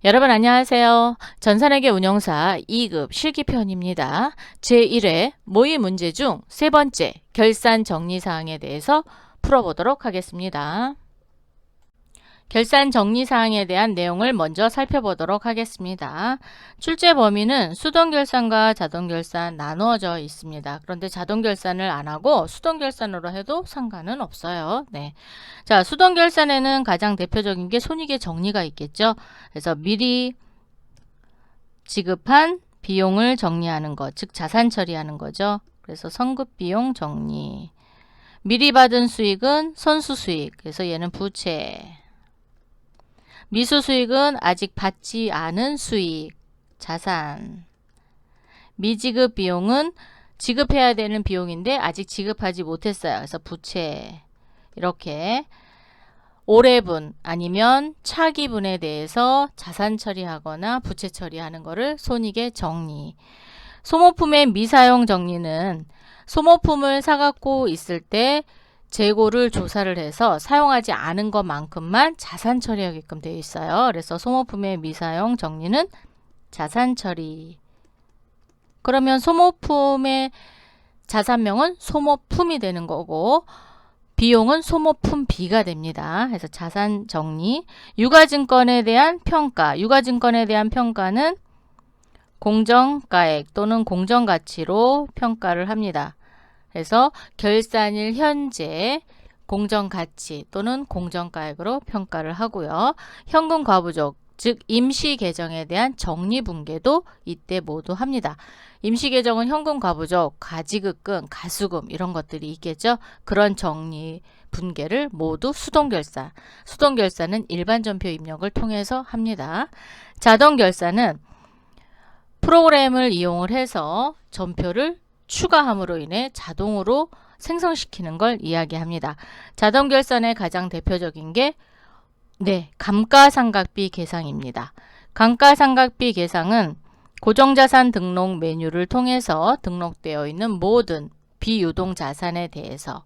여러분 안녕하세요. 전산회계 운영사 2급 실기편입니다. 제1회 모의 문제 중 세 번째 결산 정리사항에 대해서 풀어보도록 하겠습니다. 결산 정리사항에 대한 내용을 먼저 살펴보도록 하겠습니다. 출제 범위는 수동결산과 자동결산 나누어져 있습니다. 그런데 자동결산을 안 하고 수동결산으로 해도 상관은 없어요. 네. 자, 수동결산에는 가장 대표적인 게 손익의 정리가 있겠죠. 그래서 미리 지급한 비용을 정리하는 것, 즉 자산 처리하는 거죠. 그래서 선급비용 정리. 미리 받은 수익은 선수수익, 그래서 얘는 부채. 미수수익은 아직 받지 않은 수익, 자산. 미지급 비용은 지급해야 되는 비용인데 아직 지급하지 못했어요. 그래서 부채. 이렇게 올해분 아니면 차기분에 대해서 자산 처리하거나 부채 처리하는 거를 손익의 정리. 소모품의 미사용 정리는 소모품을 사갖고 있을 때 재고를 조사를 해서 사용하지 않은 것만큼만 자산 처리하게끔 되어 있어요. 그래서 소모품의 미사용 정리는 자산 처리. 그러면 소모품의 자산명은 소모품이 되는 거고 비용은 소모품 B가 됩니다. 그래서 자산 정리. 유가증권에 대한 평가. 유가증권에 대한 평가는 공정가액 또는 공정가치로 평가를 합니다. 그래서 결산일 현재 공정가치 또는 공정가액으로 평가를 하고요. 현금 과부족, 즉 임시계정에 대한 정리분계도 이때 모두 합니다. 임시계정은 현금 과부족, 가지급금, 가수금 이런 것들이 있겠죠. 그런 정리 분계를 모두 수동결산. 수동결산은 일반 전표 입력을 통해서 합니다. 자동결산은 프로그램을 이용을 해서 전표를 추가함으로 인해 자동으로 생성시키는 걸 이야기합니다. 자동결산의 가장 대표적인 게 감가상각비 계상입니다. 감가상각비 계상은 고정자산 등록 메뉴를 통해서 등록되어 있는 모든 비유동자산에 대해서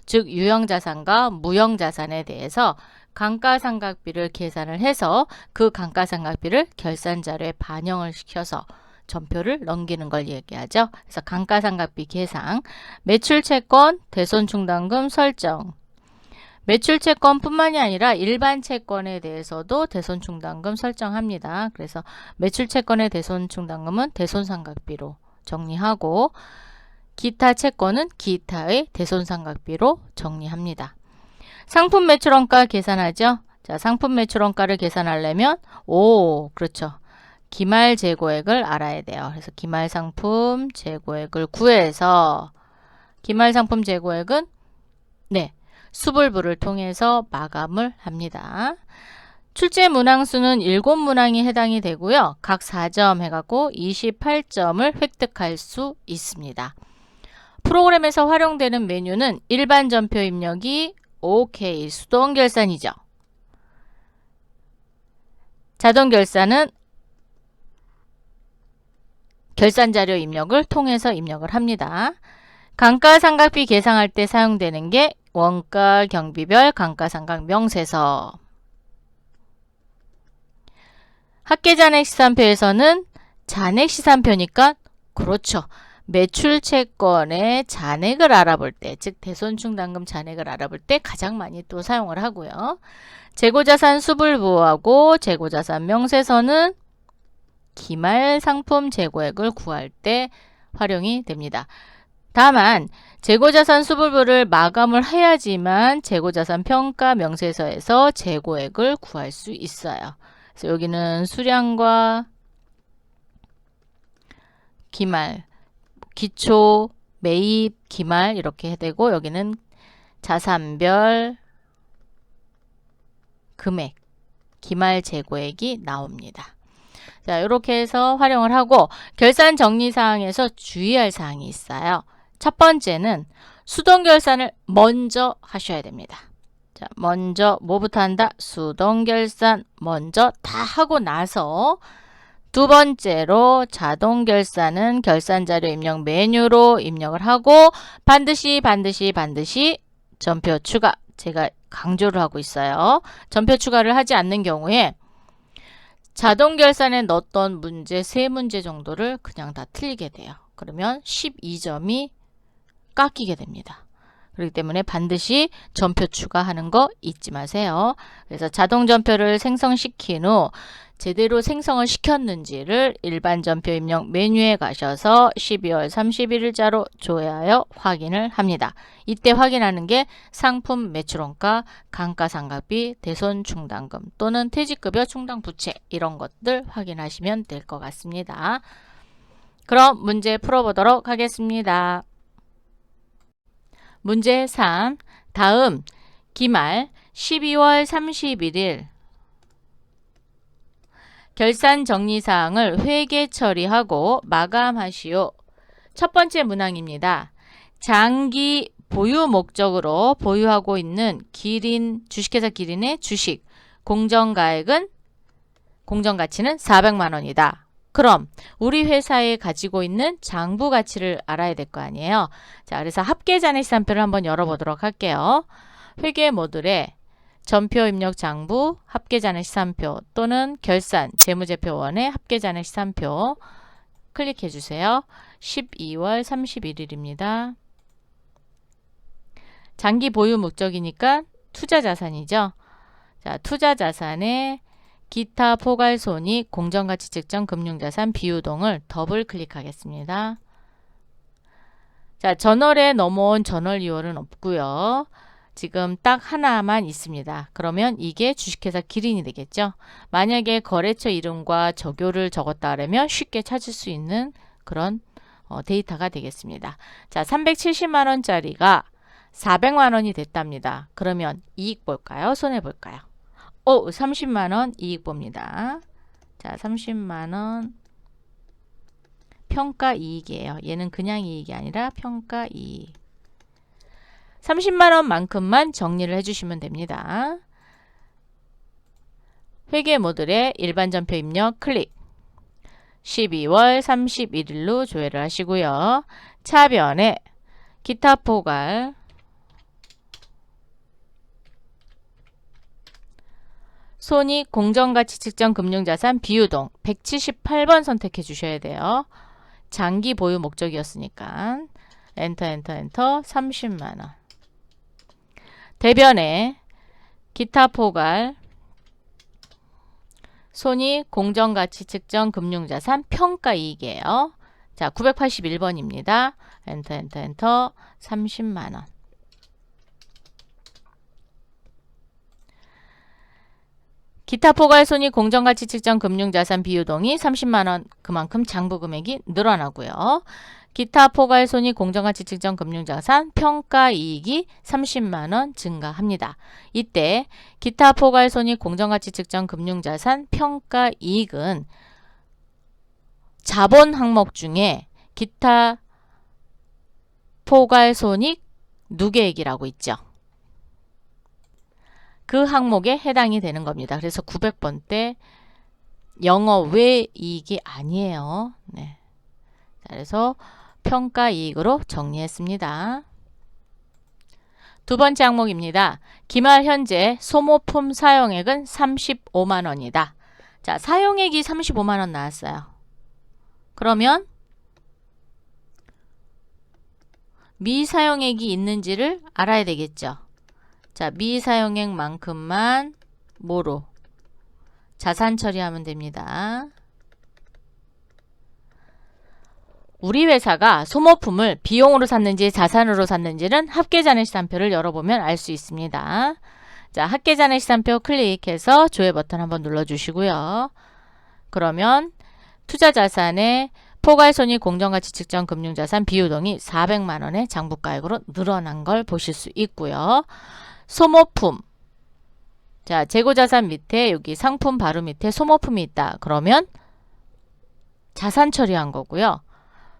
즉 유형자산과 무형자산에 대해서 감가상각비를 계산을 해서 그 감가상각비를 결산자료에 반영을 시켜서 전표를 넘기는 걸 얘기하죠. 그래서 감가상각비 계상, 매출채권, 대손충당금 설정. 매출채권뿐만이 아니라 일반 채권에 대해서도 대손충당금 설정합니다. 그래서 매출채권의 대손충당금은 대손상각비로 정리하고 기타 채권은 기타의 대손상각비로 정리합니다. 상품매출원가 계산하죠. 자, 상품매출원가를 계산하려면 그렇죠. 기말재고액을 알아야 돼요. 그래서 기말상품 재고액을 구해서 기말상품 재고액은 수불부를 통해서 마감을 합니다. 출제 문항수는 7문항이 해당이 되고요. 각 4점 해갖고 28점을 획득할 수 있습니다. 프로그램에서 활용되는 메뉴는 일반 전표 입력이 OK, 수동결산이죠. 자동결산은 결산자료 입력을 통해서 입력을 합니다. 감가상각비 계상할 때 사용되는 게 원가 경비별 감가상각 명세서. 합계잔액시산표에서는 잔액시산표니까 그렇죠. 매출채권의 잔액을 알아볼 때, 즉 대손충당금 잔액을 알아볼 때 가장 많이 또 사용을 하고요. 재고자산 수불부하고 재고자산 명세서는 기말상품 재고액을 구할 때 활용이 됩니다. 다만 재고자산 수불부를 마감을 해야지만 재고자산 평가 명세서에서 재고액을 구할 수 있어요. 그래서 여기는 수량과 기말, 기초, 매입, 기말 이렇게 되고 여기는 자산별 금액, 기말 재고액이 나옵니다. 자, 이렇게 해서 활용을 하고 결산 정리 사항에서 주의할 사항이 있어요. 첫 번째는 수동결산을 먼저 하셔야 됩니다. 자, 먼저 뭐부터 한다? 수동결산 먼저 다 하고 나서 두 번째로 자동결산은 결산자료 입력 메뉴로 입력을 하고 반드시 전표 추가. 제가 강조를 하고 있어요. 전표 추가를 하지 않는 경우에 자동 결산에 넣었던 문제 3문제 정도를 그냥 다 틀리게 돼요. 그러면 12점이 깎이게 됩니다. 그렇기 때문에 반드시 전표 추가하는 거 잊지 마세요. 그래서 자동 전표를 생성시킨 후 제대로 생성을 시켰는지를 일반 전표 입력 메뉴에 가셔서 12월 31일자로 조회하여 확인을 합니다. 이때 확인하는 게 상품 매출원가, 감가상각비, 대손 충당금 또는 퇴직급여 충당 부채 이런 것들 확인하시면 될 것 같습니다. 그럼 문제 풀어보도록 하겠습니다. 문제 3. 다음 기말 12월 31일 결산 정리사항을 회계 처리하고 마감하시오. 첫 번째 문항입니다. 장기 보유 목적으로 보유하고 있는 기린, 주식회사 기린의 주식 공정가치는 400만 원이다. 그럼 우리 회사에 가지고 있는 장부 가치를 알아야 될 거 아니에요. 자, 그래서 합계잔액시산표를 한번 열어보도록 할게요. 회계 모듈에 전표 입력 장부, 합계잔액시산표 또는 결산, 재무제표원의 합계잔액시산표 클릭해 주세요. 12월 31일입니다. 장기 보유 목적이니까 투자자산이죠. 자, 투자자산에 기타 포괄손익, 공정가치 측정, 금융자산, 비유동을 더블 클릭하겠습니다. 자, 전월에 넘어온 전월 이월은 없고요. 지금 딱 하나만 있습니다. 그러면 이게 주식회사 기린이 되겠죠. 만약에 거래처 이름과 적요를 적었다 하면 쉽게 찾을 수 있는 그런 데이터가 되겠습니다. 자, 370만원짜리가 400만원이 됐답니다. 그러면 이익 볼까요? 손해 볼까요? 30만원 이익 봅니다. 자, 30만원 평가 이익이에요. 얘는 그냥 이익이 아니라 평가 이익. 30만원만큼만 정리를 해주시면 됩니다. 회계 모듈에 일반 전표 입력 클릭. 12월 31일로 조회를 하시고요. 차변에 기타 포괄 손익, 공정가치 측정, 금융자산, 비유동 178번 선택해 주셔야 돼요. 장기 보유 목적이었으니까 엔터 30만원. 대변에 기타 포괄 손익, 공정가치 측정, 금융자산, 평가이익이에요. 자, 981번입니다. 엔터 30만원. 기타 포괄 손익, 공정가치 측정, 금융자산, 비유동이 30만원 그만큼 장부 금액이 늘어나고요. 기타 포괄 손익, 공정가치 측정, 금융자산, 평가이익이 30만원 증가합니다. 이때 기타 포괄 손익, 공정가치 측정, 금융자산, 평가이익은 자본 항목 중에 기타 포괄 손익 누계액이라고 있죠. 그 항목에 해당이 되는 겁니다. 그래서 900번대 영업 외 이익이 아니에요. 네. 그래서 평가이익으로 정리했습니다. 두 번째 항목입니다. 기말 현재 소모품 사용액은 35만원이다. 자, 사용액이 35만원 나왔어요. 그러면 미사용액이 있는지를 알아야 되겠죠. 자, 미사용액만큼만 뭐로? 자산 처리하면 됩니다. 우리 회사가 소모품을 비용으로 샀는지 자산으로 샀는지는 합계잔액시산표를 열어보면 알 수 있습니다. 자, 합계잔액시산표 클릭해서 조회 버튼 한번 눌러주시고요. 그러면 투자자산의 포괄손익, 공정가치 측정, 금융자산, 비유동이 400만원의 장부가액으로 늘어난 걸 보실 수 있고요. 소모품, 자, 재고자산 밑에 여기 상품 바로 밑에 소모품이 있다. 그러면 자산 처리한 거고요.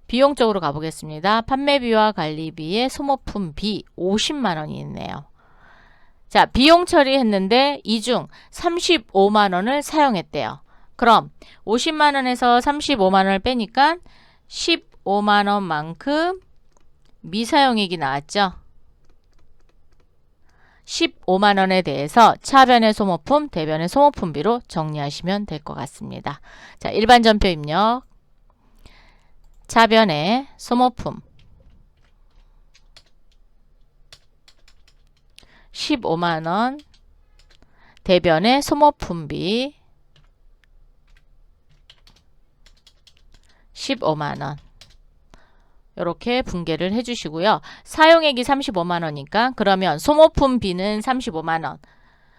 비용 쪽으로 가보겠습니다. 판매비와 관리비에 소모품비 50만원이 있네요. 자, 비용 처리했는데 이 중 35만원을 사용했대요. 그럼 50만원에서 35만원을 빼니까 15만원만큼 미사용액이 나왔죠. 15만원에 대해서 차변의 소모품, 대변의 소모품비로 정리하시면 될 것 같습니다. 자, 일반 전표 입력. 차변의 소모품 15만원, 대변의 소모품비 15만원. 이렇게 분계를 해주시고요. 사용액이 35만원이니까 그러면 소모품비는 35만원.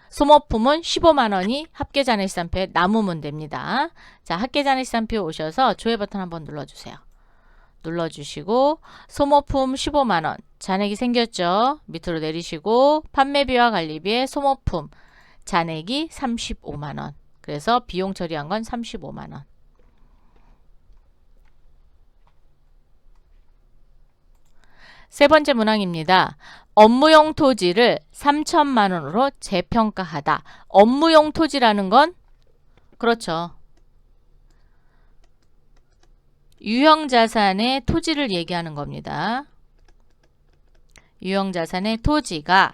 소모품은 15만원이 합계잔액시산표에 남으면 됩니다. 자, 합계잔액시산표 오셔서 조회 버튼 한번 눌러주세요. 눌러주시고 소모품 15만원. 잔액이 생겼죠? 밑으로 내리시고 판매비와 관리비의 소모품. 잔액이 35만원. 그래서 비용 처리한 건 35만원. 세 번째 문항입니다. 업무용 토지를 3천만원으로 재평가하다. 업무용 토지라는 건 그렇죠. 유형자산의 토지를 얘기하는 겁니다. 유형자산의 토지가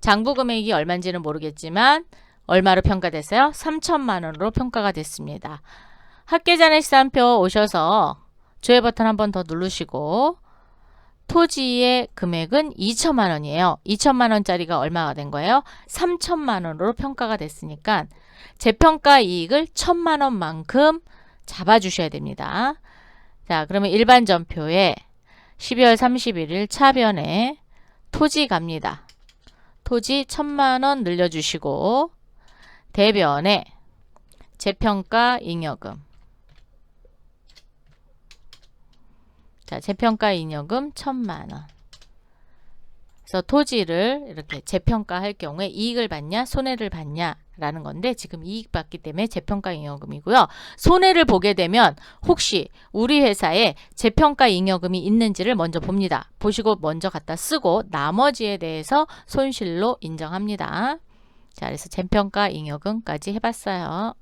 장부금액이 얼마인지는 모르겠지만 얼마로 평가됐어요? 3천만원으로 평가가 됐습니다. 합계잔액시산표 오셔서 조회 버튼 한번 더 누르시고 토지의 금액은 2천만원이에요. 2천만원짜리가 얼마가 된 거예요? 3천만원으로 평가가 됐으니까 재평가 이익을 1천만원만큼 잡아주셔야 됩니다. 자, 그러면 일반 전표에 12월 31일 차변에 토지 갑니다. 토지 1천만원 늘려주시고 대변에 재평가 잉여금. 자, 재평가 잉여금 1천만원. 그래서 토지를 이렇게 재평가할 경우에 이익을 받냐 손해를 받냐 라는 건데 지금 이익 받기 때문에 재평가 잉여금이고요. 손해를 보게 되면 혹시 우리 회사에 재평가 잉여금이 있는지를 먼저 봅니다. 보시고 먼저 갖다 쓰고 나머지에 대해서 손실로 인정합니다. 자, 그래서 재평가 잉여금까지 해봤어요.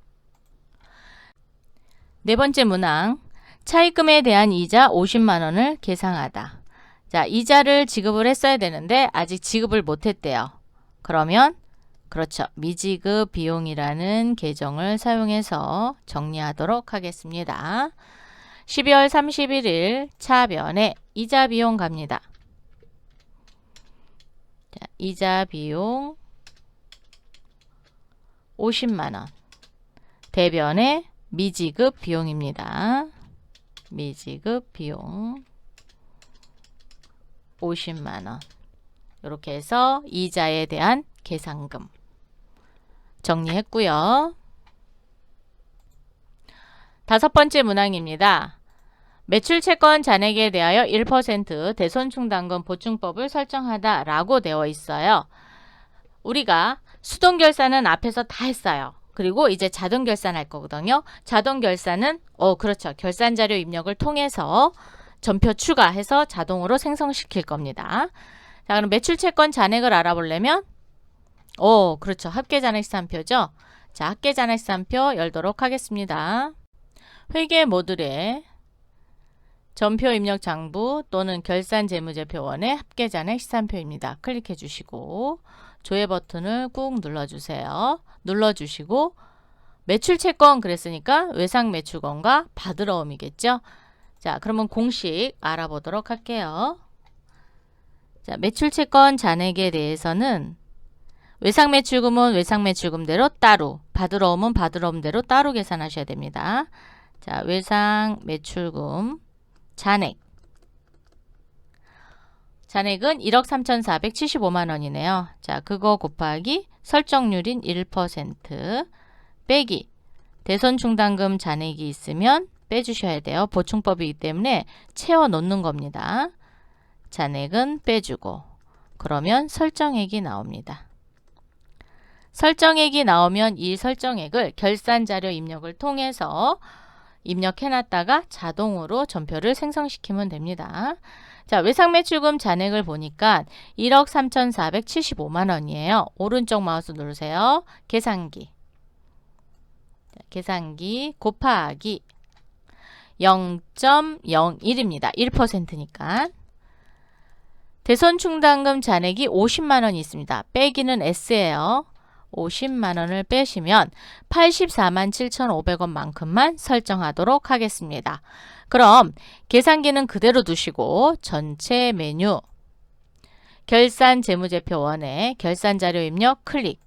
네 번째 문항. 차입금에 대한 이자 50만원을 계상하다. 자, 이자를 지급을 했어야 되는데 아직 지급을 못했대요. 그러면 그렇죠. 미지급 비용이라는 계정을 사용해서 정리하도록 하겠습니다. 12월 31일 차변에 이자 비용 갑니다. 자, 이자 비용 50만원. 대변에 미지급 비용입니다. 미지급 비용 50만원. 이렇게 해서 이자에 대한 계상금 정리했고요. 다섯 번째 문항입니다. 매출채권 잔액에 대하여 1% 대손충당금 보충법을 설정하다 라고 되어 있어요. 우리가 수동결산은 앞에서 다 했어요. 그리고 이제 자동결산 할 거거든요. 자동결산은 그렇죠. 결산자료 입력을 통해서 전표 추가해서 자동으로 생성시킬 겁니다. 자, 그럼 매출채권 잔액을 알아보려면 그렇죠. 합계잔액시산표죠. 자, 합계잔액시산표 열도록 하겠습니다. 회계 모듈에 전표 입력 장부 또는 결산재무제표원의 합계잔액시산표입니다. 클릭해 주시고 조회 버튼을 꾹 눌러주세요. 눌러주시고 매출채권 그랬으니까 외상매출권과 받으러옴이겠죠. 자, 그러면 공식 알아보도록 할게요. 자, 매출채권 잔액에 대해서는 외상매출금은 외상매출금대로 따로, 받으러옴은 받으러옴대로 따로 계산하셔야 됩니다. 자, 외상매출금 잔액. 잔액은 1억 3,475만원이네요. 자, 그거 곱하기 설정률인 1% 빼기 대손충당금 잔액이 있으면 빼주셔야 돼요. 보충법이기 때문에 채워 놓는 겁니다. 잔액은 빼주고 그러면 설정액이 나옵니다. 설정액이 나오면 이 설정액을 결산자료 입력을 통해서 입력해놨다가 자동으로 전표를 생성시키면 됩니다. 자, 외상매출금 잔액을 보니까 1억 3,475만원이에요. 오른쪽 마우스 누르세요. 계산기. 자, 계산기 곱하기 0.01입니다. 1%니까. 대손 충당금 잔액이 50만 원이 있습니다. 빼기는 S예요. 50만 원을 빼시면 84만 7,500원만큼만 설정하도록 하겠습니다. 그럼 계산기는 그대로 두시고 전체 메뉴 결산 재무제표원에 결산자료 입력 클릭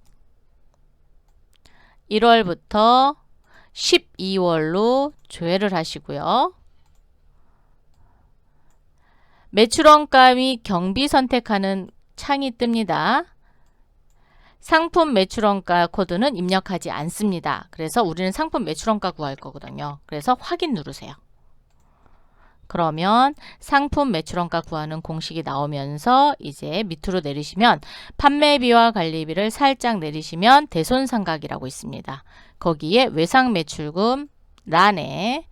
1월부터 12월로 조회를 하시고요. 매출원가 및 경비 선택하는 창이 뜹니다. 상품 매출원가 코드는 입력하지 않습니다. 그래서 우리는 상품 매출원가 구할 거거든요. 그래서 확인 누르세요. 그러면 상품 매출원가 구하는 공식이 나오면서 이제 밑으로 내리시면 판매비와 관리비를 살짝 내리시면 대손상각이라고 있습니다. 거기에 외상매출금 란에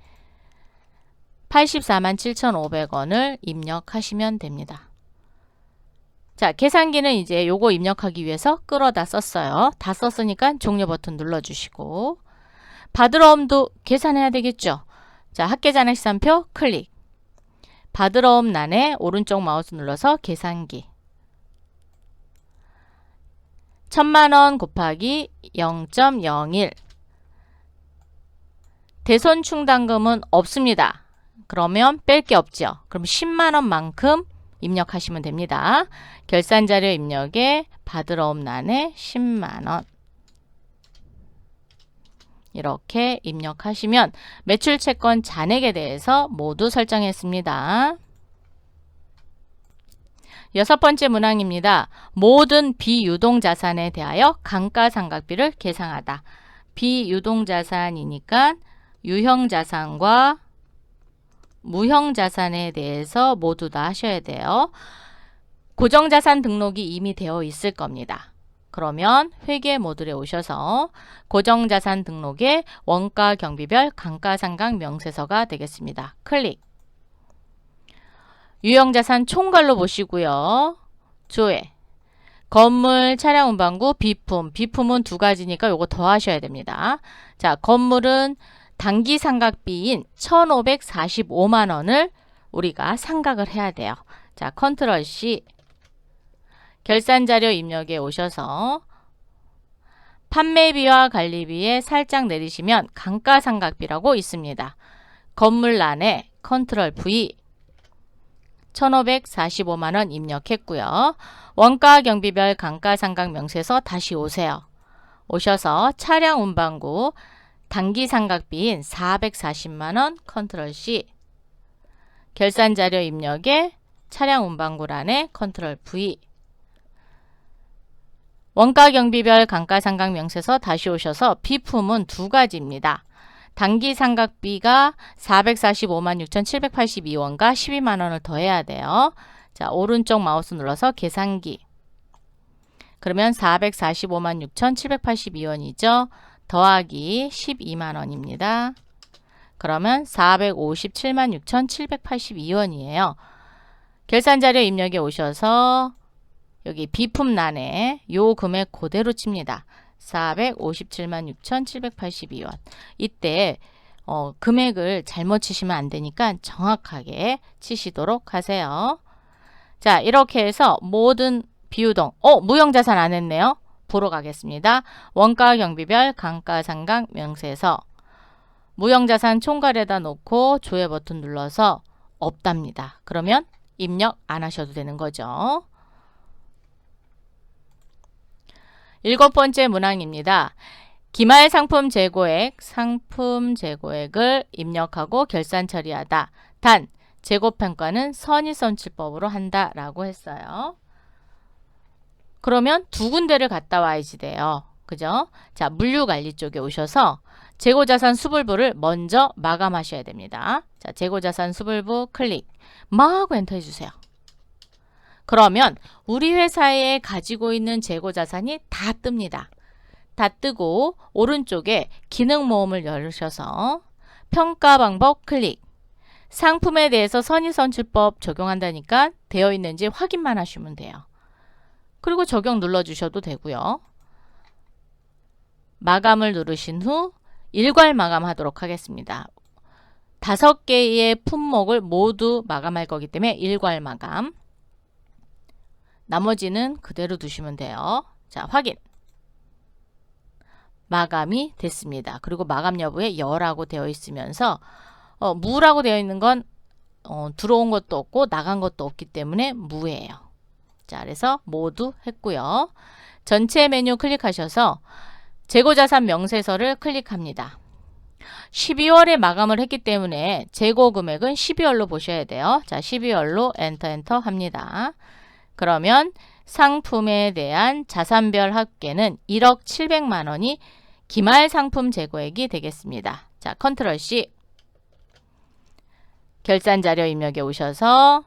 84만 7,500원을 입력하시면 됩니다. 자, 계산기는 이제 요거 입력하기 위해서 끌어다 썼어요. 다 썼으니까 종료 버튼 눌러주시고 받으러옴도 계산해야 되겠죠. 자, 합계잔액시산표 클릭 받으러옴 란에 오른쪽 마우스 눌러서 계산기 1000만원 곱하기 0.01 대손 충당금은 없습니다. 그러면 뺄 게 없죠. 그럼 10만원만큼 입력하시면 됩니다. 결산자료 입력에 받으러옴 란에 10만원 이렇게 입력하시면 매출채권 잔액에 대해서 모두 설정했습니다. 6번째 문항입니다. 모든 비유동자산에 대하여 감가상각비를 계상하다. 비유동자산이니까 유형자산과 무형자산에 대해서 모두 다 하셔야 돼요. 고정자산 등록이 이미 되어 있을 겁니다. 그러면 회계 모듈에 오셔서 고정자산 등록의 원가 경비별 감가상각 명세서가 되겠습니다. 클릭. 유형자산 총괄로 보시고요. 조회. 건물, 차량 운반구, 비품. 비품은 두 가지니까 요거 더 하셔야 됩니다. 자, 건물은 단기 상각비인 1,545만 원을 우리가 상각을 해야 돼요. 자, 컨트롤 C. 결산자료 입력에 오셔서 판매비와 관리비에 살짝 내리시면 감가상각비라고 있습니다. 건물란에 컨트롤 V 1,545만 원 입력했고요. 원가 경비별 감가상각 명세서 다시 오세요. 오셔서 차량 운반구 단기 상각비인 440만 원 컨트롤 C 결산자료 입력에 차량 운반구란에 컨트롤 V 원가 경비별 감가상각 명세서 다시 오셔서 비품은 두 가지입니다. 단기 상각비가 445만 6,782원과 12만 원을 더해야 돼요. 자, 오른쪽 마우스 눌러서 계산기. 그러면 445만 6,782원이죠. 더하기 12만 원입니다. 그러면 457만 6,782원이에요. 결산자료 입력에 오셔서 여기 비품란에 요 금액 그대로 칩니다. 457만 6,782원. 이때 금액을 잘못 치시면 안 되니까 정확하게 치시도록 하세요. 자, 이렇게 해서 모든 비유동, 무형자산 안 했네요. 보러 가겠습니다. 원가 경비별 감가상각 명세서 무형자산 총괄에다 놓고 조회 버튼 눌러서 없답니다. 그러면 입력 안 하셔도 되는 거죠. 7번째 문항입니다. 기말 상품 재고액, 상품 재고액을 입력하고 결산 처리하다. 단, 재고평가는 선의선출법으로 한다라고 했어요. 그러면 두 군데를 갔다 와야지 돼요. 그죠? 자, 물류관리 쪽에 오셔서 재고자산 수불부를 먼저 마감하셔야 됩니다. 자, 재고자산 수불부 클릭. 마구 엔터 해주세요. 그러면 우리 회사에 가지고 있는 재고자산이 다 뜹니다. 다 뜨고 오른쪽에 기능 모음을 열으셔서 평가 방법 클릭. 상품에 대해서 선의선출법 적용한다니까 되어 있는지 확인만 하시면 돼요. 그리고 적용 눌러주셔도 되고요. 마감을 누르신 후 일괄 마감하도록 하겠습니다. 5개의 품목을 모두 마감할 거기 때문에 일괄 마감. 나머지는 그대로 두시면 돼요. 자, 확인. 마감이 됐습니다. 그리고 마감 여부에 여라고 되어 있으면서 무라고 되어 있는 건 들어온 것도 없고 나간 것도 없기 때문에 무예요. 자, 그래서 모두 했고요. 전체 메뉴 클릭하셔서 재고자산 명세서를 클릭합니다. 12월에 마감을 했기 때문에 재고 금액은 12월로 보셔야 돼요. 자, 12월로 엔터 합니다. 그러면 상품에 대한 자산별 합계는 1억 700만 원이 기말 상품 재고액이 되겠습니다. 자, 컨트롤 C. 결산 자료 입력에 오셔서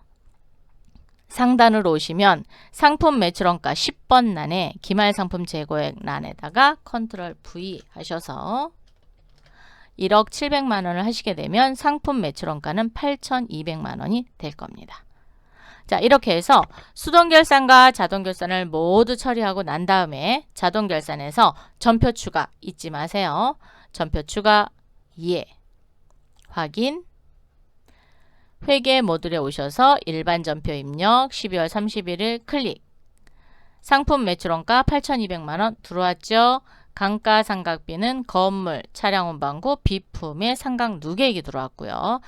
상단으로 오시면 상품 매출원가 10번 란에 기말 상품 재고액 란에다가 컨트롤 V 하셔서 1억 700만 원을 하시게 되면 상품 매출원가는 8,200만 원이 될 겁니다. 자, 이렇게 해서 수동결산과 자동결산을 모두 처리하고 난 다음에 자동결산에서 전표 추가 잊지 마세요. 전표 추가 예. 확인. 회계 모듈에 오셔서 일반 전표 입력 12월 31일 클릭. 상품 매출원가 8,200만 원 들어왔죠? 감가상각비는 건물, 차량 운반구, 비품의 상각 누계액이 들어왔고요.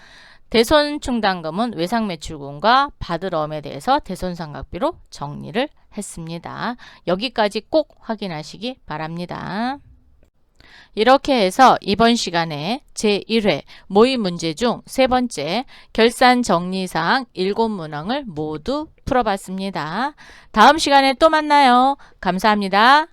대손 충당금은 외상 매출금과 받으러움에 대해서 대손상각비로 정리를 했습니다. 여기까지 꼭 확인하시기 바랍니다. 이렇게 해서 이번 시간에 제1회 모의 문제 중 세 번째 결산 정리사항 7문항을 모두 풀어봤습니다. 다음 시간에 또 만나요. 감사합니다.